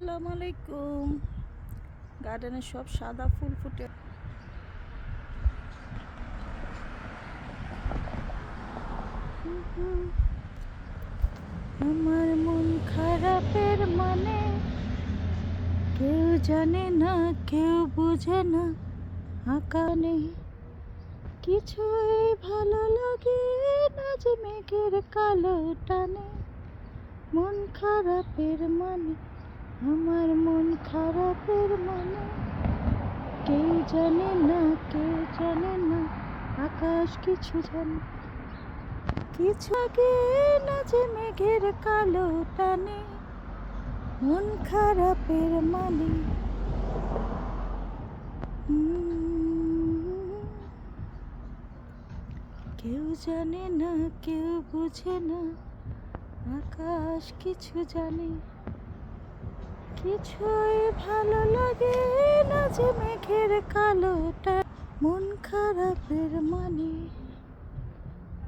আসসালামু আলাইকুম। গার্ডেনে সব সাদা ফুল ফুটে। আমার মন খারাপের মানে কেউ জানে না, কেউ বুঝে না। আকানে কিছুই ভালো লাগে না, যে মেঘের কালো টানে। মন খারাপের মানে, আমার মন খারাপের মানে কেউ জানে না, কেউ জানে না। আকাশ কিছু জানে, কিছু আগে না, যে মেঘের কালো টানে। মন খারাপের মানে কেউ জানে না, কেউ বুঝে না। আকাশ কিছু জানে, কিছুই ভালো লাগে না, যে মেঘের কালোটা। মন খারাপের মানে